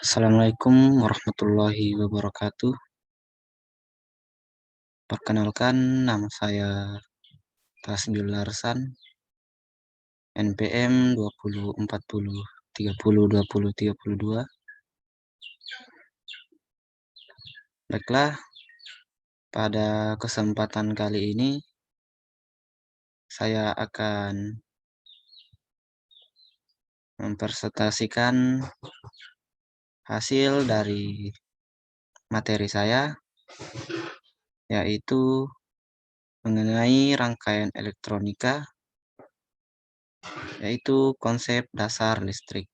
Assalamualaikum warahmatullahi wabarakatuh. Perkenalkan, nama saya Tasbil Larsan, NPM 2040302032. Baiklah, pada kesempatan kali ini saya akan mempresentasikan hasil dari materi saya, yaitu mengenai rangkaian elektronika, yaitu konsep dasar listrik.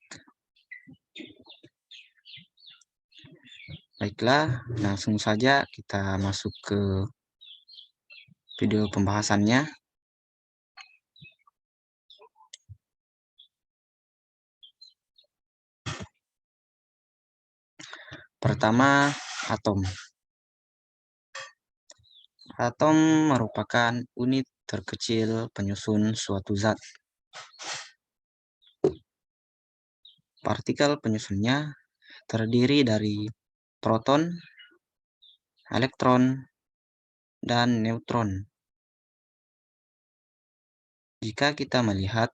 Baiklah, langsung saja kita masuk ke video pembahasannya. Pertama, atom. Atom merupakan unit terkecil penyusun suatu zat. Partikel penyusunnya terdiri dari proton, elektron, dan neutron. Jika kita melihat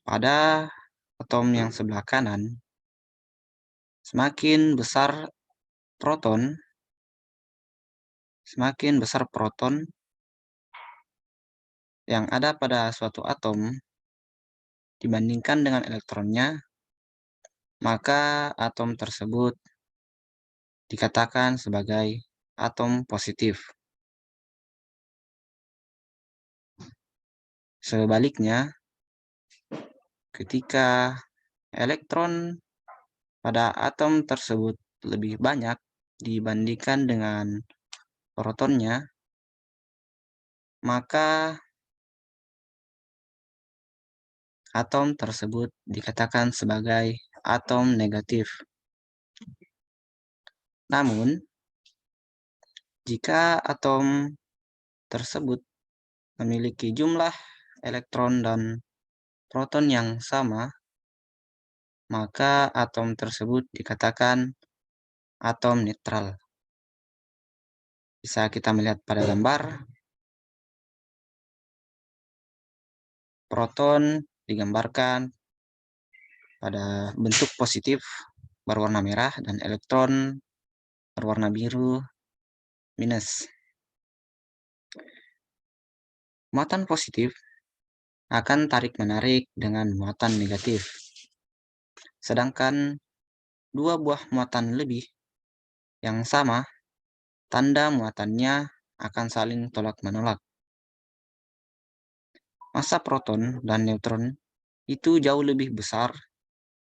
pada atom yang sebelah kanan, semakin besar proton yang ada pada suatu atom dibandingkan dengan elektronnya, maka atom tersebut dikatakan sebagai atom positif. Sebaliknya, ketika elektron pada atom tersebut lebih banyak dibandingkan dengan protonnya, maka atom tersebut dikatakan sebagai atom negatif. Namun, jika atom tersebut memiliki jumlah elektron dan proton yang sama, maka atom tersebut dikatakan atom netral. Bisa kita melihat pada gambar, proton digambarkan pada bentuk positif berwarna merah dan elektron berwarna biru minus. Muatan positif akan tarik-menarik dengan muatan negatif. Sedangkan dua buah muatan lebih yang sama, tanda muatannya akan saling tolak-menolak. Massa proton dan neutron itu jauh lebih besar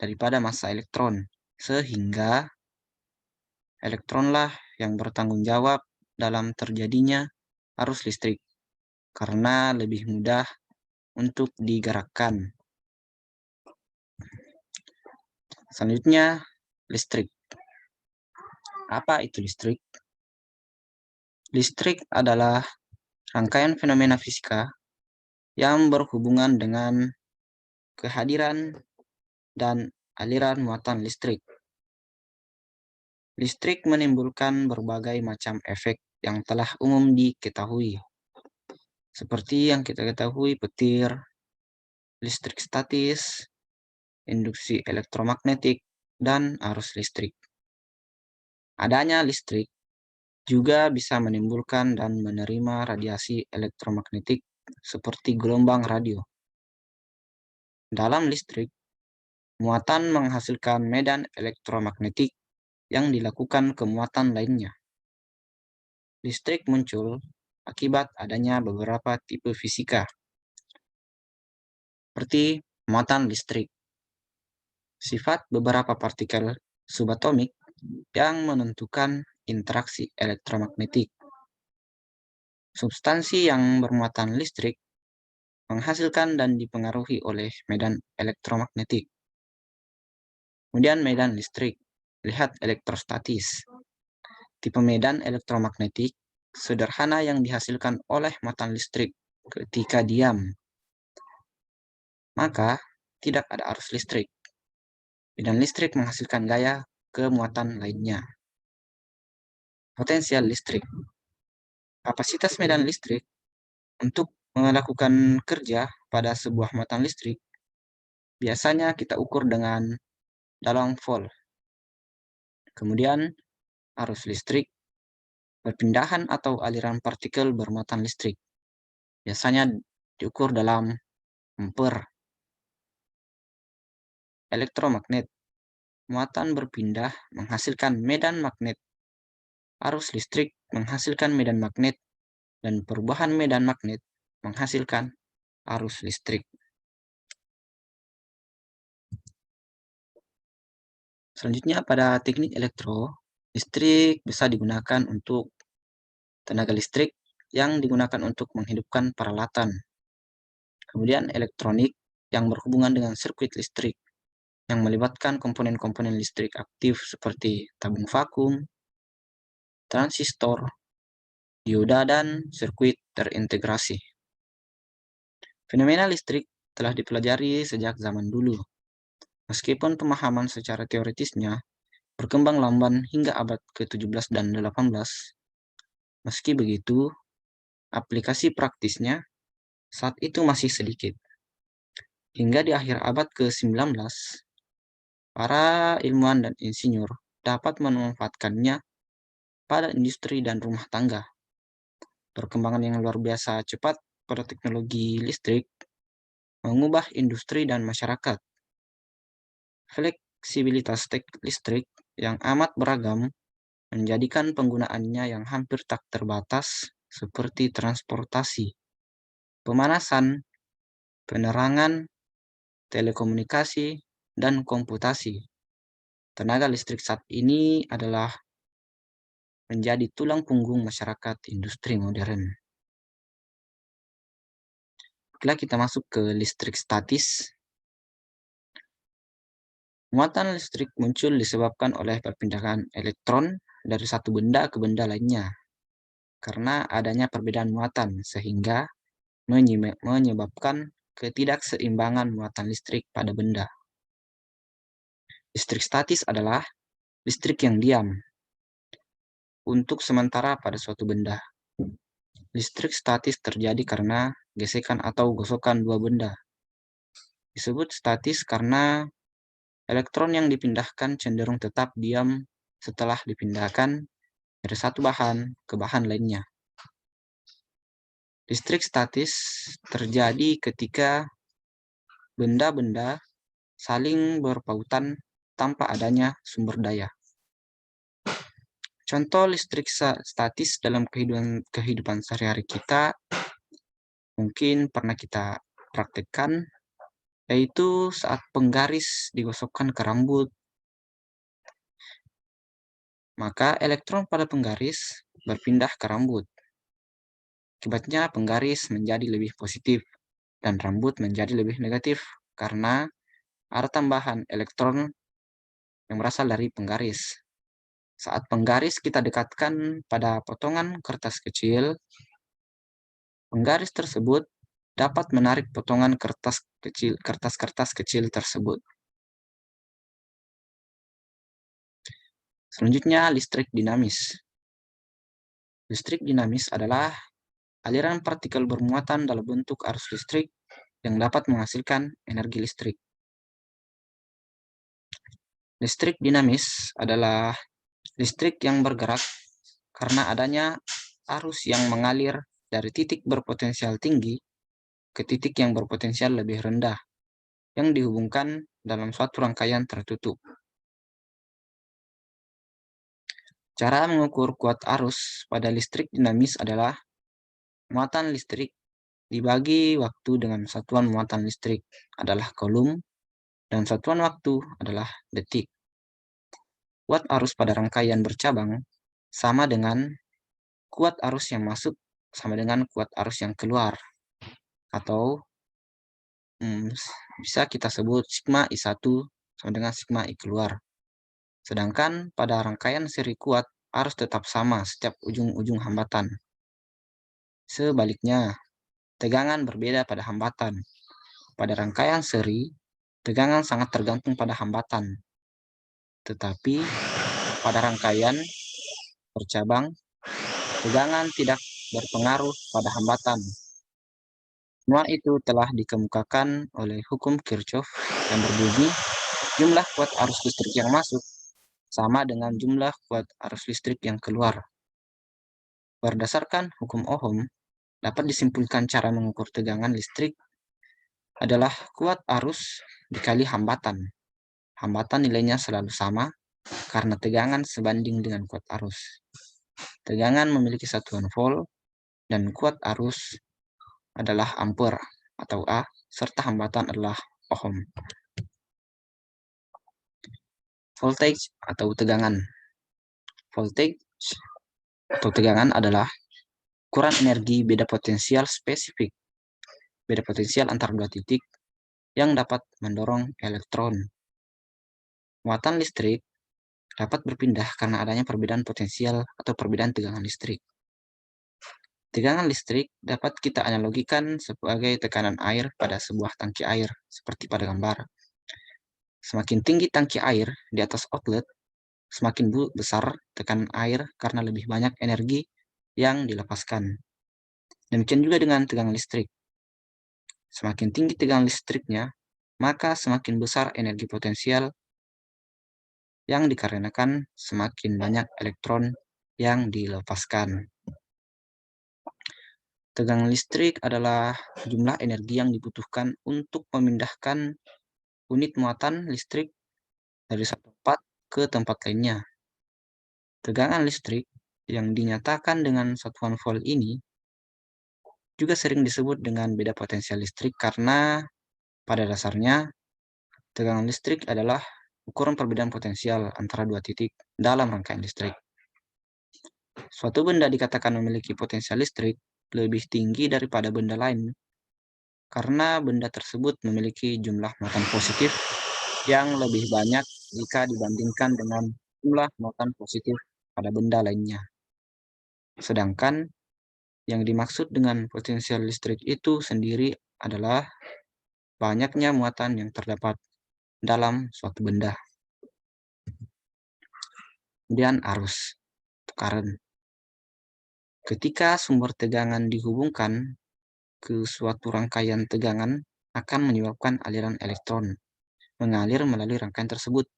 daripada massa elektron, sehingga elektronlah yang bertanggung jawab dalam terjadinya arus listrik, karena lebih mudah untuk digerakkan. Selanjutnya, listrik. Apa itu listrik? Listrik adalah rangkaian fenomena fisika yang berhubungan dengan kehadiran dan aliran muatan listrik. Listrik menimbulkan berbagai macam efek yang telah umum diketahui. Seperti yang kita ketahui, petir, listrik statis, induksi elektromagnetik, dan arus listrik. Adanya listrik juga bisa menimbulkan dan menerima radiasi elektromagnetik seperti gelombang radio. Dalam listrik, muatan menghasilkan medan elektromagnetik yang dilakukan ke muatan lainnya. Listrik muncul akibat adanya beberapa tipe fisika, seperti muatan listrik, sifat beberapa partikel subatomik yang menentukan interaksi elektromagnetik. Substansi yang bermuatan listrik menghasilkan dan dipengaruhi oleh medan elektromagnetik. Kemudian medan listrik, lihat elektrostatis. Tipe medan elektromagnetik sederhana yang dihasilkan oleh muatan listrik ketika diam, maka tidak ada arus listrik. Medan listrik menghasilkan gaya ke muatan lainnya. Potensial listrik. Kapasitas medan listrik untuk melakukan kerja pada sebuah muatan listrik biasanya kita ukur dengan dalam volt. Kemudian arus listrik, perpindahan atau aliran partikel bermuatan listrik. Biasanya diukur dalam ampere. Elektromagnet. Muatan berpindah menghasilkan medan magnet. Arus listrik menghasilkan medan magnet dan perubahan medan magnet menghasilkan arus listrik. Selanjutnya pada teknik elektro, listrik bisa digunakan untuk tenaga listrik yang digunakan untuk menghidupkan peralatan. Kemudian elektronik yang berhubungan dengan sirkuit listrik yang melibatkan komponen-komponen listrik aktif seperti tabung vakum, transistor, dioda, dan sirkuit terintegrasi. Fenomena listrik telah dipelajari sejak zaman dulu, meskipun pemahaman secara teoritisnya berkembang lamban hingga abad ke-17 dan 18. Meski begitu, aplikasi praktisnya saat itu masih sedikit. Hingga di akhir abad ke-19, para ilmuwan dan insinyur dapat memanfaatkannya pada industri dan rumah tangga. Perkembangan yang luar biasa cepat pada teknologi listrik mengubah industri dan masyarakat. Fleksibilitas listrik yang amat beragam menjadikan penggunaannya yang hampir tak terbatas seperti transportasi, pemanasan, penerangan, telekomunikasi, dan komputasi. Tenaga listrik saat ini adalah menjadi tulang punggung masyarakat industri modern. Setelah kita masuk ke listrik statis, muatan listrik muncul disebabkan oleh perpindahan elektron dari satu benda ke benda lainnya karena adanya perbedaan muatan sehingga menyebabkan ketidakseimbangan muatan listrik pada benda. Listrik statis adalah listrik yang diam untuk sementara pada suatu benda. Listrik statis terjadi karena gesekan atau gosokan dua benda. Disebut statis karena elektron yang dipindahkan cenderung tetap diam setelah dipindahkan dari satu bahan ke bahan lainnya. Listrik statis terjadi ketika benda-benda saling berpautan tanpa adanya sumber daya. Contoh listrik statis dalam kehidupan sehari-hari kita mungkin pernah kita praktekkan, yaitu saat penggaris digosokkan ke rambut, maka elektron pada penggaris berpindah ke rambut. Akibatnya penggaris menjadi lebih positif dan rambut menjadi lebih negatif karena ada tambahan elektron yang berasal dari penggaris. Saat penggaris kita dekatkan pada potongan kertas kecil, penggaris tersebut dapat menarik potongan kertas-kertas kecil tersebut. Selanjutnya, listrik dinamis. Listrik dinamis adalah aliran partikel bermuatan dalam bentuk arus listrik yang dapat menghasilkan energi listrik. Listrik dinamis adalah listrik yang bergerak karena adanya arus yang mengalir dari titik berpotensial tinggi ke titik yang berpotensial lebih rendah yang dihubungkan dalam suatu rangkaian tertutup. Cara mengukur kuat arus pada listrik dinamis adalah muatan listrik dibagi waktu dengan satuan muatan listrik adalah coulomb dan satuan waktu adalah detik. Kuat arus pada rangkaian bercabang sama dengan kuat arus yang masuk sama dengan kuat arus yang keluar, atau bisa kita sebut sigma I1 sama dengan sigma I keluar. Sedangkan pada rangkaian seri kuat arus tetap sama setiap ujung-ujung hambatan. Sebaliknya, tegangan berbeda pada hambatan. Pada rangkaian seri, tegangan sangat tergantung pada hambatan, Tetapi pada rangkaian bercabang, tegangan tidak berpengaruh pada hambatan. Semua itu telah dikemukakan oleh hukum Kirchhoff yang berbunyi jumlah kuat arus listrik yang masuk sama dengan jumlah kuat arus listrik yang keluar. Berdasarkan hukum Ohm, dapat disimpulkan cara mengukur tegangan listrik adalah kuat arus dikali hambatan. Hambatan nilainya selalu sama karena tegangan sebanding dengan kuat arus. Tegangan memiliki satuan volt dan kuat arus adalah ampere atau A, serta hambatan adalah ohm. Voltage atau tegangan. Voltage atau tegangan adalah ukuran energi beda potensial spesifik, beda potensial antar dua titik yang dapat mendorong elektron. Muatan listrik dapat berpindah karena adanya perbedaan potensial atau perbedaan tegangan listrik. Tegangan listrik dapat kita analogikan sebagai tekanan air pada sebuah tangki air, seperti pada gambar. Semakin tinggi tangki air di atas outlet, semakin besar tekanan air karena lebih banyak energi yang dilepaskan. Demikian juga dengan tegangan listrik. Semakin tinggi tegangan listriknya, maka semakin besar energi potensial yang dikarenakan semakin banyak elektron yang dilepaskan. Tegangan listrik adalah jumlah energi yang dibutuhkan untuk memindahkan unit muatan listrik dari satu tempat ke tempat lainnya. Tegangan listrik yang dinyatakan dengan satuan volt ini juga sering disebut dengan beda potensial listrik karena pada dasarnya tegangan listrik adalah ukuran perbedaan potensial antara dua titik dalam rangkaian listrik. Suatu benda dikatakan memiliki potensial listrik lebih tinggi daripada benda lain karena benda tersebut memiliki jumlah muatan positif yang lebih banyak jika dibandingkan dengan jumlah muatan positif pada benda lainnya. Sedangkan yang dimaksud dengan potensial listrik itu sendiri adalah banyaknya muatan yang terdapat dalam suatu benda. Kemudian arus, current. Ketika sumber tegangan dihubungkan ke suatu rangkaian tegangan akan menyebabkan aliran elektron mengalir melalui rangkaian tersebut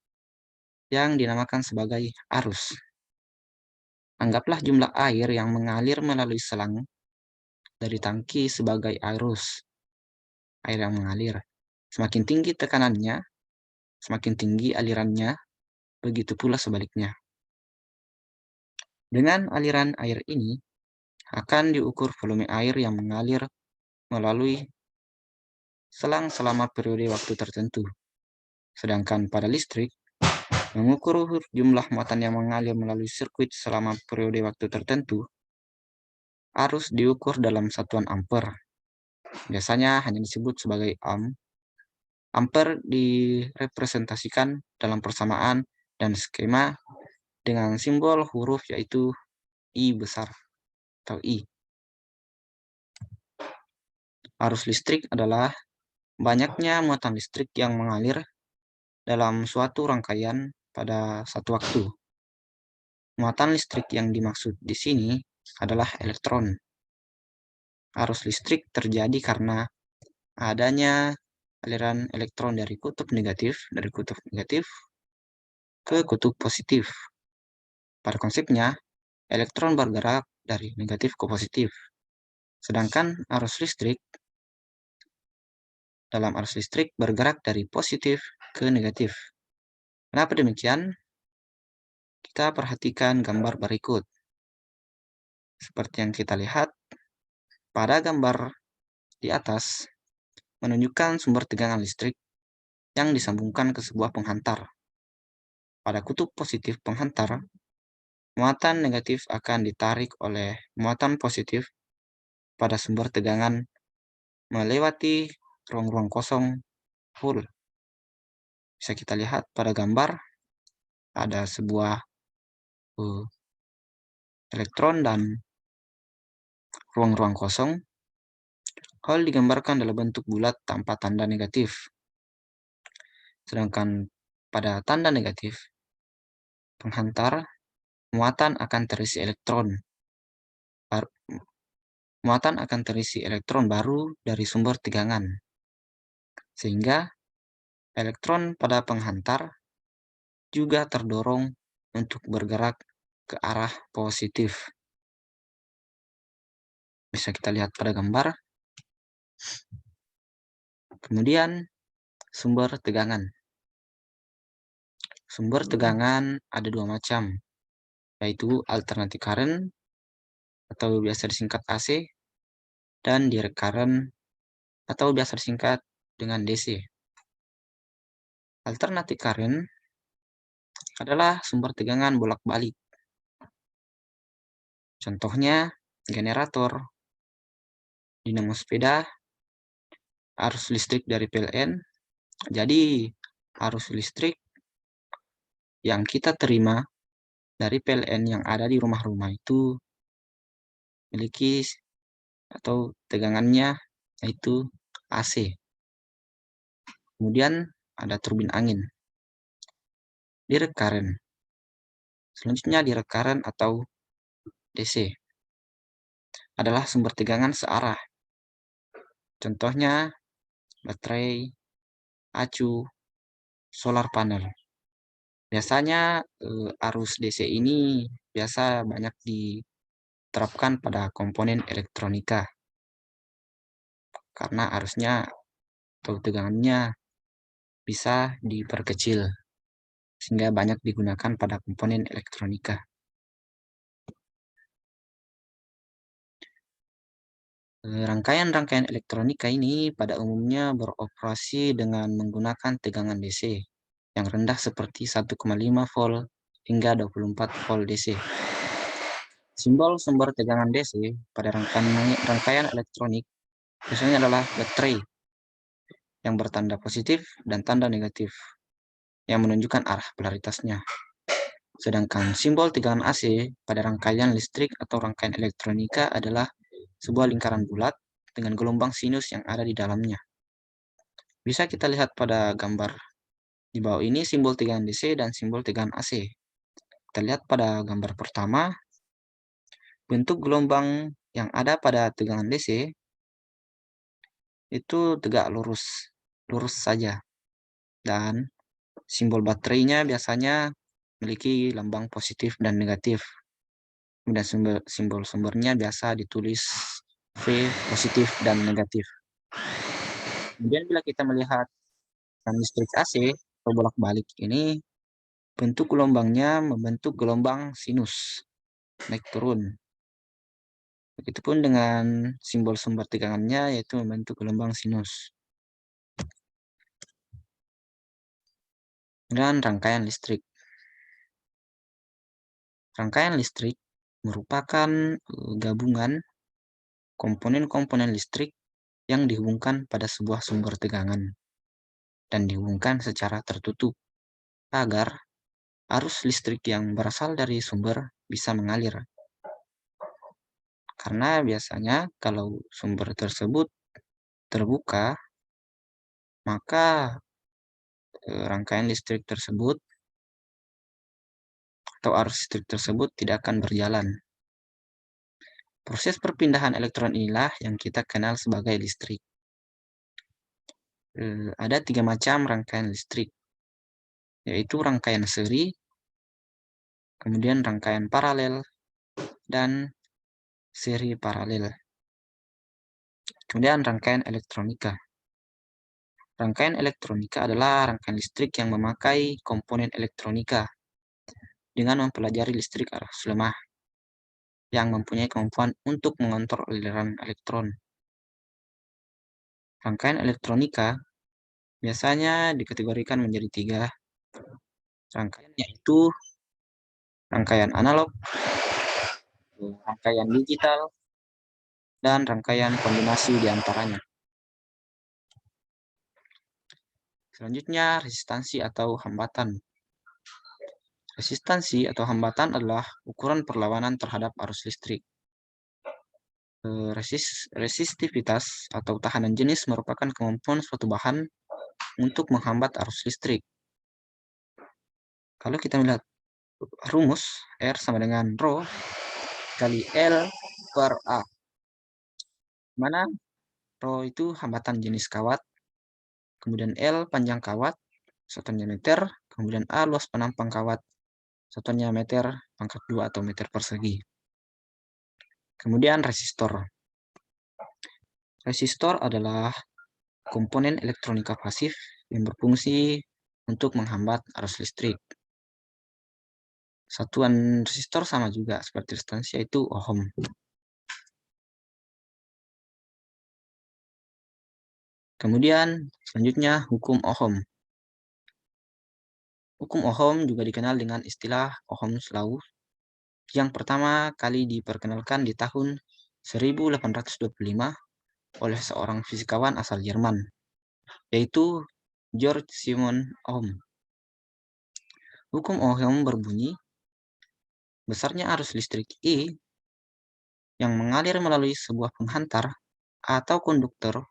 yang dinamakan sebagai arus. Anggaplah jumlah air yang mengalir melalui selang dari tangki sebagai arus. Air yang mengalir. Semakin tinggi tekanannya, semakin tinggi alirannya, begitu pula sebaliknya. Dengan aliran air ini, akan diukur volume air yang mengalir melalui selang selama periode waktu tertentu. Sedangkan pada listrik, mengukur jumlah muatan yang mengalir melalui sirkuit selama periode waktu tertentu, arus diukur dalam satuan ampere. Biasanya hanya disebut sebagai ohm. Ampere direpresentasikan dalam persamaan dan skema dengan simbol huruf yaitu I besar atau I. Arus listrik adalah banyaknya muatan listrik yang mengalir dalam suatu rangkaian pada satu waktu. Muatan listrik yang dimaksud di sini adalah elektron. Arus listrik terjadi karena adanya aliran elektron dari kutub negatif ke kutub positif. Pada konsepnya, elektron bergerak dari negatif ke positif. Sedangkan dalam arus listrik bergerak dari positif ke negatif. Kenapa demikian? Kita perhatikan gambar berikut. Seperti yang kita lihat, pada gambar di atas menunjukkan sumber tegangan listrik yang disambungkan ke sebuah penghantar. Pada kutub positif penghantar, muatan negatif akan ditarik oleh muatan positif pada sumber tegangan melewati ruang-ruang kosong full. Bisa kita lihat pada gambar ada sebuah elektron dan ruang-ruang kosong. Hal digambarkan dalam bentuk bulat tanpa tanda negatif. Sedangkan pada tanda negatif, penghantar, muatan akan terisi elektron. Muatan akan terisi elektron baru dari sumber tegangan, sehingga elektron pada penghantar juga terdorong untuk bergerak ke arah positif. Bisa kita lihat pada gambar. Kemudian, sumber tegangan. Sumber tegangan ada dua macam, yaitu alternating current atau biasa disingkat AC, dan direct current atau biasa disingkat dengan DC. Alternating current adalah sumber tegangan bolak-balik. Contohnya, generator, dinamo sepeda, arus listrik dari PLN. Jadi, arus listrik yang kita terima dari PLN yang ada di rumah-rumah itu memiliki atau tegangannya yaitu AC. Kemudian ada turbin angin, direct current. Selanjutnya direct current atau DC adalah sumber tegangan searah. Contohnya baterai, acu, solar panel. Biasanya arus DC ini biasa banyak diterapkan pada komponen elektronika karena arusnya atau tegangannya bisa diperkecil sehingga banyak digunakan pada komponen elektronika. Rangkaian-rangkaian elektronika ini pada umumnya beroperasi dengan menggunakan tegangan DC yang rendah seperti 1,5 volt hingga 24 volt DC. Simbol sumber tegangan DC pada rangkaian elektronik biasanya adalah baterai yang bertanda positif dan tanda negatif yang menunjukkan arah polaritasnya. Sedangkan simbol tegangan AC pada rangkaian listrik atau rangkaian elektronika adalah sebuah lingkaran bulat dengan gelombang sinus yang ada di dalamnya. Bisa kita lihat pada gambar di bawah ini simbol tegangan DC dan simbol tegangan AC. Kita lihat pada gambar pertama, bentuk gelombang yang ada pada tegangan DC itu tegak lurus saja. Dan simbol baterainya biasanya memiliki lambang positif dan negatif. Kemudian simbol sumbernya biasa ditulis V positif dan negatif. Kemudian bila kita melihat listrik AC atau bolak-balik ini, bentuk gelombangnya membentuk gelombang sinus naik turun. Begitupun dengan simbol sumber tegangannya yaitu membentuk gelombang sinus. Dan rangkaian listrik. Rangkaian listrik merupakan gabungan komponen-komponen listrik yang dihubungkan pada sebuah sumber tegangan dan dihubungkan secara tertutup agar arus listrik yang berasal dari sumber bisa mengalir. Karena biasanya kalau sumber tersebut terbuka, maka rangkaian listrik tersebut atau arus listrik tersebut tidak akan berjalan. Proses perpindahan elektron inilah yang kita kenal sebagai listrik. Ada 3 macam rangkaian listrik, yaitu rangkaian seri, kemudian rangkaian paralel, dan seri paralel. Kemudian rangkaian elektronika. Rangkaian elektronika adalah rangkaian listrik yang memakai komponen elektronika dengan mempelajari listrik arus lemah yang mempunyai kemampuan untuk mengontrol aliran elektron. Rangkaian elektronika biasanya dikategorikan menjadi 3 rangkaian, yaitu rangkaian analog, rangkaian digital, dan rangkaian kombinasi di antaranya. Selanjutnya, resistansi atau hambatan. Resistansi atau hambatan adalah ukuran perlawanan terhadap arus listrik. Resistivitas atau tahanan jenis merupakan kemampuan suatu bahan untuk menghambat arus listrik. Kalau kita melihat rumus R sama dengan Rho kali L per A. Mana Rho itu hambatan jenis kawat, kemudian L panjang kawat, satuannya meter, kemudian A luas penampang kawat, satuannya meter pangkat 2 atau meter persegi. Kemudian resistor. Resistor adalah komponen elektronika pasif yang berfungsi untuk menghambat arus listrik. Satuan resistor sama juga seperti resistansi, yaitu ohm. Kemudian selanjutnya hukum ohm. Hukum ohm juga dikenal dengan istilah Ohm's Law yang pertama kali diperkenalkan di tahun 1825 oleh seorang fisikawan asal Jerman, yaitu George Simon Ohm. Hukum Ohm berbunyi, besarnya arus listrik I yang mengalir melalui sebuah penghantar atau konduktor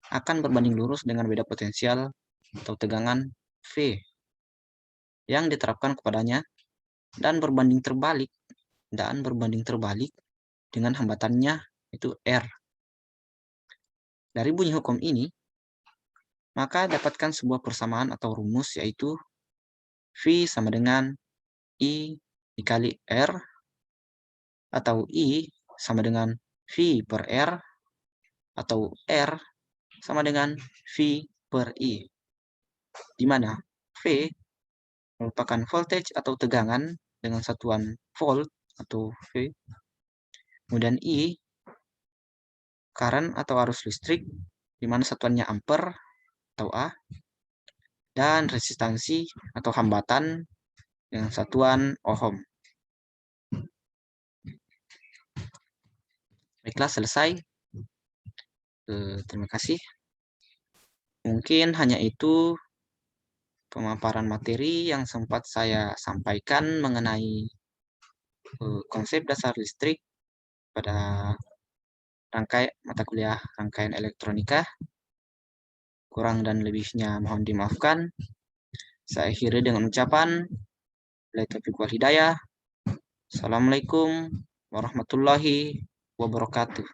akan berbanding lurus dengan beda potensial atau tegangan V yang diterapkan kepadanya dan berbanding terbalik dengan hambatannya, itu R. Dari bunyi hukum ini, maka dapatkan sebuah persamaan atau rumus, yaitu V sama dengan I dikali R, atau I sama dengan V per R, atau R sama dengan V per I, di mana V merupakan voltage atau tegangan dengan satuan volt atau V, kemudian I current atau arus listrik di mana satuannya ampere atau A, dan resistansi atau hambatan dengan satuan ohm. Baiklah, selesai. Terima kasih. Mungkin hanya itu pemaparan materi yang sempat saya sampaikan mengenai konsep dasar listrik pada mata kuliah rangkaian elektronika. Kurang dan lebihnya mohon dimaafkan. Saya akhiri dengan ucapan Wabillahi taufiq wal hidayah. Assalamualaikum warahmatullahi wabarakatuh.